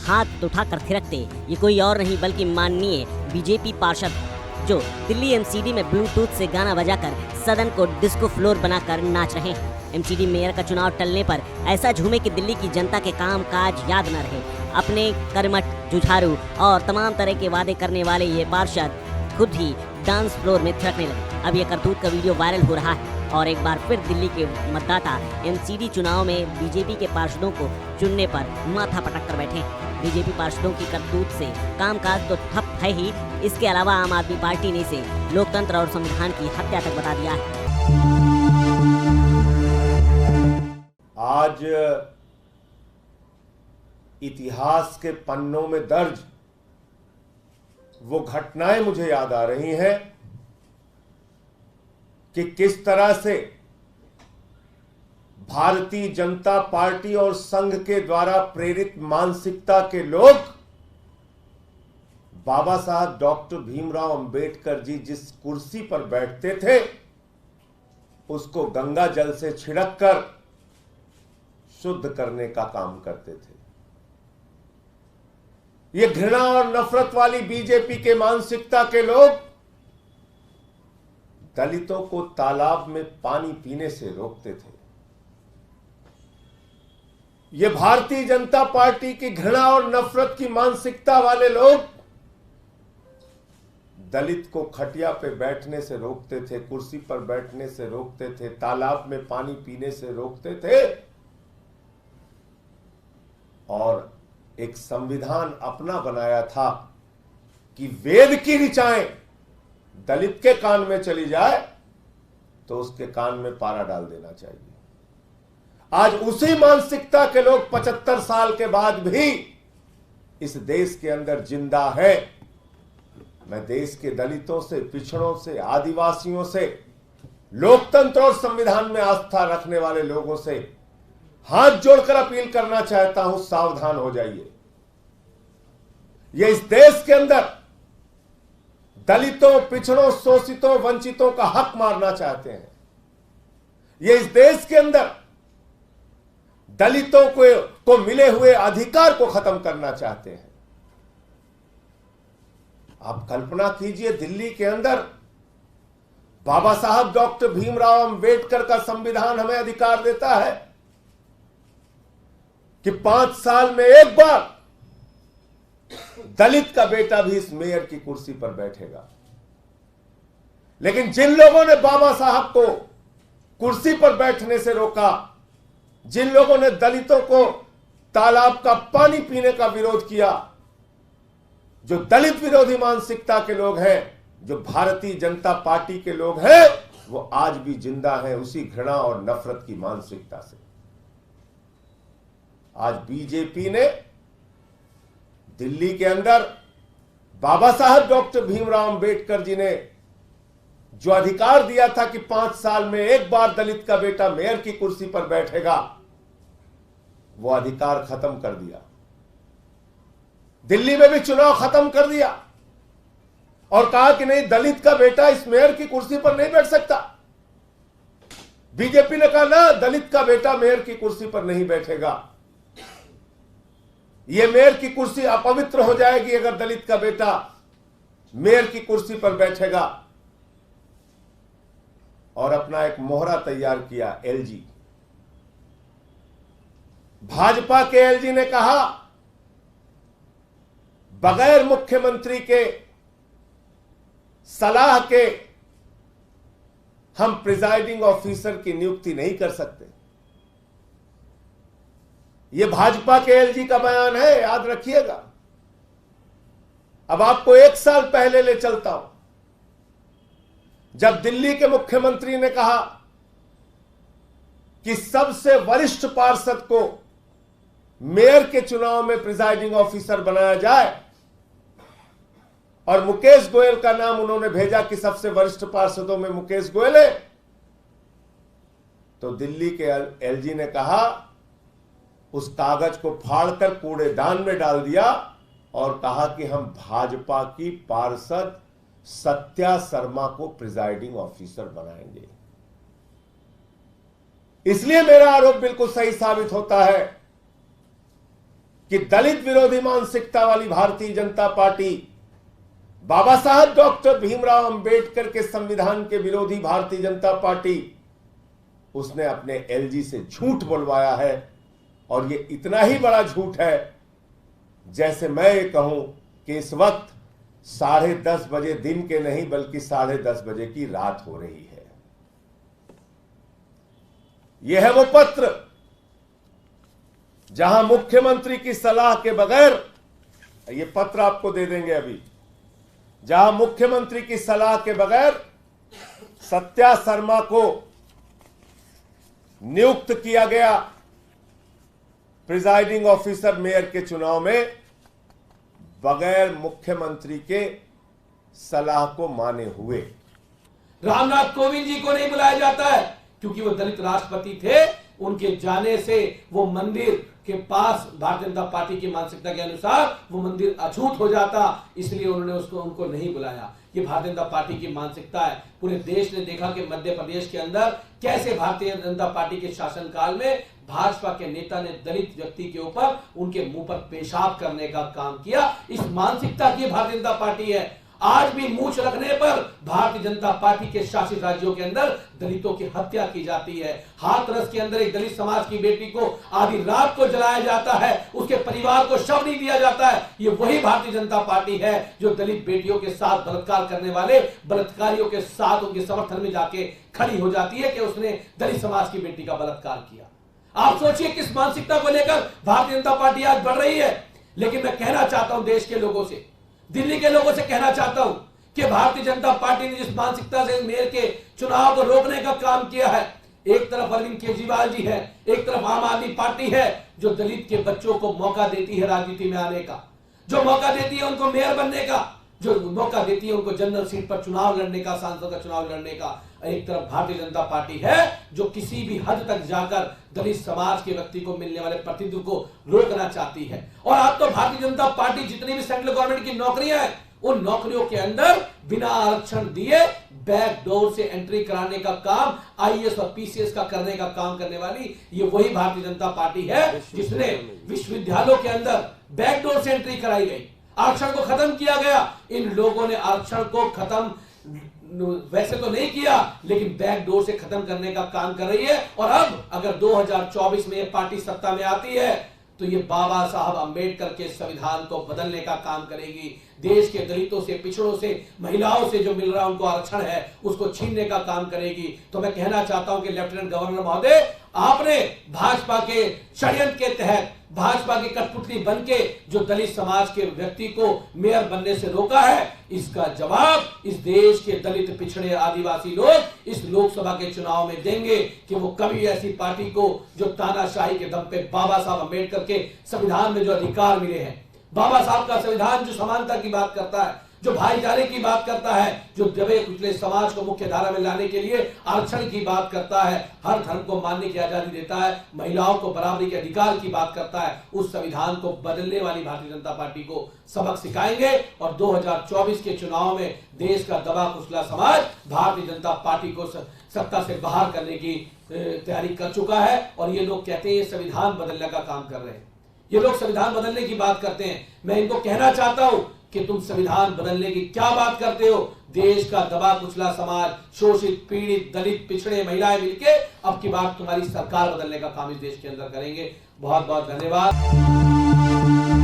हाथ उठाकर थिरकते ये कोई और नहीं बल्कि माननीय बीजेपी पार्षद जो दिल्ली एमसीडी में ब्लूटूथ से गाना बजाकर सदन को डिस्को फ्लोर बनाकर नाच रहे हैं। एमसीडी मेयर का चुनाव टलने पर ऐसा झूमे कि दिल्ली की जनता के काम काज याद न रहे। अपने कर्मठ, जुझारू और तमाम तरह के वादे करने वाले ये पार्षद खुद ही डांस फ्लोर में थिरकने लगे। अब ये करतूत का वीडियो वायरल हो रहा है और एक बार फिर दिल्ली के मतदाता एमसीडी चुनाव में बीजेपी के पार्षदों को चुनने पर माथा पटक कर बैठे। बीजेपी पार्षदों की करतूत से कामकाज तो ठप है ही, इसके अलावा आम आदमी पार्टी ने इसे लोकतंत्र और संविधान की हत्या तक बता दिया है। आज इतिहास के पन्नों में दर्ज वो घटनाएं मुझे याद आ रही हैं कि किस तरह से भारतीय जनता पार्टी और संघ के द्वारा प्रेरित मानसिकता के लोग बाबा साहब डॉक्टर भीमराव अंबेडकर जी जिस कुर्सी पर बैठते थे उसको गंगा जल से छिड़क कर शुद्ध करने का काम करते थे। ये घृणा और नफरत वाली बीजेपी के मानसिकता के लोग दलितों को तालाब में पानी पीने से रोकते थे। ये भारतीय जनता पार्टी की घृणा और नफरत की मानसिकता वाले लोग दलित को खटिया पे बैठने से रोकते थे, कुर्सी पर बैठने से रोकते थे, तालाब में पानी पीने से रोकते थे और एक संविधान अपना बनाया था कि वेद की ऋचाएं दलित के कान में चली जाए तो उसके कान में पारा डाल देना चाहिए। आज उसी मानसिकता के लोग 75 साल के बाद भी इस देश के अंदर जिंदा है। मैं देश के दलितों से, पिछड़ों से, आदिवासियों से, लोकतंत्र और संविधान में आस्था रखने वाले लोगों से हाथ जोड़कर अपील करना चाहता हूं, सावधान हो जाइए। ये इस देश के अंदर दलितों, पिछड़ों, शोषितों, वंचितों का हक मारना चाहते हैं। ये इस देश के अंदर दलितों को मिले हुए अधिकार को खत्म करना चाहते हैं। आप कल्पना कीजिए, दिल्ली के अंदर बाबा साहब डॉक्टर भीमराव अंबेडकर का संविधान हमें अधिकार देता है कि 5 साल में एक बार दलित का बेटा भी इस मेयर की कुर्सी पर बैठेगा। लेकिन जिन लोगों ने बाबा साहब को कुर्सी पर बैठने से रोका, जिन लोगों ने दलितों को तालाब का पानी पीने का विरोध किया, जो दलित विरोधी मानसिकता के लोग हैं, जो भारतीय जनता पार्टी के लोग हैं, वो आज भी जिंदा हैं उसी घृणा और नफरत की मानसिकता से। आज बीजेपी ने दिल्ली के अंदर बाबा साहब डॉक्टर भीमराव अंबेडकर जी ने जो अधिकार दिया था कि 5 साल में एक बार दलित का बेटा मेयर की कुर्सी पर बैठेगा, वो अधिकार खत्म कर दिया। दिल्ली में भी चुनाव खत्म कर दिया और कहा कि नहीं, दलित का बेटा इस मेयर की कुर्सी पर नहीं बैठ सकता। बीजेपी ने कहा ना, दलित का बेटा मेयर की कुर्सी पर नहीं बैठेगा। यह मेयर की कुर्सी अपवित्र हो जाएगी अगर दलित का बेटा मेयर की कुर्सी पर बैठेगा। और अपना एक मोहरा तैयार किया एलजी। भाजपा के एलजी ने कहा बगैर मुख्यमंत्री के सलाह के हम प्रिजाइडिंग ऑफिसर की नियुक्ति नहीं कर सकते। यह भाजपा के एलजी का बयान है, याद रखिएगा। अब आपको 1 साल पहले ले चलता हूं, जब दिल्ली के मुख्यमंत्री ने कहा कि सबसे वरिष्ठ पार्षद को मेयर के चुनाव में प्रिजाइडिंग ऑफिसर बनाया जाए और मुकेश गोयल का नाम उन्होंने भेजा कि सबसे वरिष्ठ पार्षदों में मुकेश गोयल है, तो दिल्ली के एलजी ने कहा, उस कागज को फाड़कर कूड़ेदान में डाल दिया और कहा कि हम भाजपा की पार्षद सत्या शर्मा को प्रिजाइडिंग ऑफिसर बनाएंगे। इसलिए मेरा आरोप बिल्कुल सही साबित होता है कि दलित विरोधी मानसिकता वाली भारतीय जनता पार्टी, बाबा साहब डॉक्टर भीमराव अंबेडकर के संविधान के विरोधी भारतीय जनता पार्टी, उसने अपने एलजी से झूठ बुलवाया है। और ये इतना ही बड़ा झूठ है जैसे मैं ये कहूं कि इस वक्त 10:30 बजे दिन के नहीं बल्कि 10:30 बजे की रात हो रही है। यह है वो पत्र जहां मुख्यमंत्री की सलाह के बगैर, ये पत्र आपको दे देंगे अभी, जहां मुख्यमंत्री की सलाह के बगैर सत्या शर्मा को नियुक्त किया गया प्रिजाइडिंग ऑफिसर मेयर के चुनाव में, बगैर मुख्यमंत्री के सलाह को माने हुए। रामनाथ कोविंद जी को नहीं बुलाया जाता है क्योंकि वो दलित राष्ट्रपति थे। उनके जाने से वो मंदिर के पास भारतीय जनता पार्टी की मानसिकता के अनुसार वो मंदिर अछूत हो जाता, इसलिए उन्होंने उनको नहीं बुलाया। ये भारतीय जनता पार्टी की मानसिकता है। पूरे देश ने देखा कि मध्य प्रदेश के अंदर कैसे भारतीय जनता पार्टी के शासनकाल में भाजपा के नेता ने दलित व्यक्ति के ऊपर उनके मुंह पर पेशाब करने का काम किया। इस मानसिकता की भारतीय जनता पार्टी है। आज भी मूंछ रखने पर भारतीय जनता पार्टी के शासित राज्यों के अंदर दलितों की हत्या की जाती है। हाथरस के अंदर एक दलित समाज की बेटी को आधी रात को जलाया जाता है, उसके परिवार को शव नहीं दिया जाता है। ये वही भारतीय जनता पार्टी है जो दलित बेटियों के साथ बलात्कार करने वाले बलात्कारियों के साथ उनके समर्थन में जाके खड़ी हो जाती है कि उसने दलित समाज की बेटी का बलात्कार किया। आप सोचिए किस मानसिकता को लेकर भारतीय जनता पार्टी आज बढ़ रही है। लेकिन मैं कहना चाहता हूं देश के लोगों से, दिल्ली के लोगों से कहना चाहता हूं कि भारतीय जनता पार्टी ने जिस मानसिकता से मेयर के चुनाव को रोकने का काम किया है, एक तरफ अरविंद केजरीवाल जी है, एक तरफ आम आदमी पार्टी है जो दलित के बच्चों को मौका देती है राजनीति में आने का, जो मौका देती है उनको मेयर बनने का, जो मौका देती है उनको जनरल सीट पर चुनाव लड़ने का, सांसद का चुनाव लड़ने का। एक तरफ भारतीय जनता पार्टी है जो किसी भी हद तक जाकर दलित समाज के व्यक्ति को मिलने वाले प्रतिनिधित्व को रोकना चाहती है। और अब तो भारतीय जनता पार्टी जितनी भी सेंट्रल गवर्नमेंट की नौकरियां हैं, उन नौकरियों के अंदर बिना आरक्षण दिए बैक डोर से एंट्री कराने का काम आईएएस और पीसीएस का करने का काम करने वाली ये वही भारतीय जनता पार्टी है जिसने विश्वविद्यालयों के अंदर बैक डोर से एंट्री कराई गई, आरक्षण को खत्म किया गया। इन लोगों ने आरक्षण को खत्म वैसे तो नहीं किया लेकिन बैक डोर से खत्म करने का काम कर रही है। और अब अगर 2024 में ये पार्टी सत्ता में आती है तो ये बाबा साहब अंबेडकर के संविधान को बदलने का काम करेगी। देश के दलितों से, पिछड़ों से, महिलाओं से जो मिल रहा उनको आरक्षण है उसको छीनने का काम करेगी। तो मैं कहना चाहता हूं कि लेफ्टिनेंट गवर्नर महोदय, आपने भाजपा के षड्यंत्र के तहत, भाजपा की कठपुतली बनके जो दलित समाज के व्यक्ति को मेयर बनने से रोका है, इसका जवाब इस देश के दलित, पिछड़े, आदिवासी लोग इस लोकसभा के चुनाव में देंगे कि वो कभी ऐसी पार्टी को जो तानाशाही के दम पे बाबा साहब अंबेडकर के संविधान में जो अधिकार मिले हैं, बाबा साहब का संविधान जो समानता की बात करता है, जो भाईचारे की बात करता है, जो दबे कुचले समाज को मुख्य धारा में लाने के लिए आरक्षण की बात करता है, हर धर्म को मानने की आजादी देता है, महिलाओं को बराबरी के अधिकार की बात करता है, उस संविधान को बदलने वाली भारतीय जनता पार्टी को सबक सिखाएंगे। और 2024 के चुनाव में देश का दबा कुचला समाज भारतीय जनता पार्टी को सत्ता से बाहर करने की तैयारी कर चुका है। और ये लोग कहते हैं ये संविधान बदलने का काम कर रहे हैं, ये लोग संविधान बदलने की बात करते हैं। मैं इनको कहना चाहता हूं कि तुम संविधान बदलने की क्या बात करते हो। देश का दबा कुचला समाज, शोषित, पीड़ित, दलित, पिछड़े, महिलाएं मिलके अब की बात तुम्हारी सरकार बदलने का काम इस देश के अंदर करेंगे। बहुत बहुत धन्यवाद।